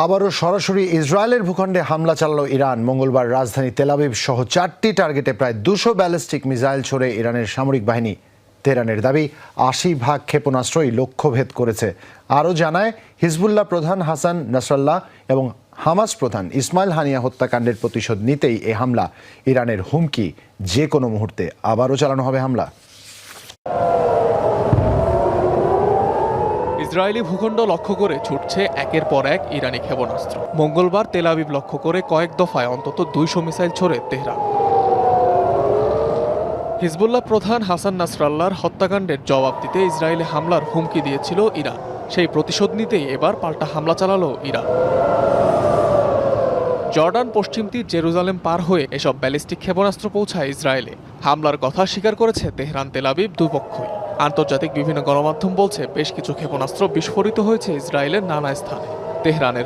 আবারও সরাসরি ইসরায়েলের ভূখণ্ডে হামলা চালালো ইরান। মঙ্গলবার রাজধানী তেল আবিব সহ 4টি টার্গেটে প্রায় 200 ব্যালিস্টিক মিসাইল ছড়ে ইরানের সামরিক বাহিনী। তেহরানের দাবি 80 ভাগ ক্ষেপণাস্ত্রই লক্ষ্যভেদ করেছে। আরও জানায়, হিজবুল্লাহ প্রধান হাসান নাসরাল্লাহ এবং হামাস প্রধান ইসমাইল হানিয়া হত্যাকাণ্ডের প্রতিশোধ নিতেই এ হামলা। ইরানের হুমকি, যে কোনো মুহূর্তে আবারও চালানো হবে হামলা। ইসরায়েলি ভূখণ্ড লক্ষ্য করে ছুটছে একের পর এক ইরানি ক্ষেপণাস্ত্র। মঙ্গলবার তেল আবিব লক্ষ্য করে কয়েক দফায় অন্তত 200 মিসাইল ছোড়ে তেহরান। হিজবুল্লাহ প্রধান হাসান নাসরাল্লাহর হত্যাকাণ্ডের জবাব দিতে ইসরায়েলে হামলার হুমকি দিয়েছিল ইরান। সেই প্রতিশোধ নিতেই এবার পাল্টা হামলা চালালো ইরান। জর্ডান পশ্চিম তীর জেরুজালেম পার হয়ে এসব ব্যালিস্টিক ক্ষেপণাস্ত্র পৌঁছায় ইসরায়েলে। হামলার কথা স্বীকার করেছে তেহরান তেল আবিব দুপক্ষই। আন্তর্জাতিক বিভিন্ন গণমাধ্যম বলছে বেশ কিছু ক্ষেপণাস্ত্র বিস্ফোরিত হয়েছে ইসরায়েলের নানা স্থানে। তেহরানের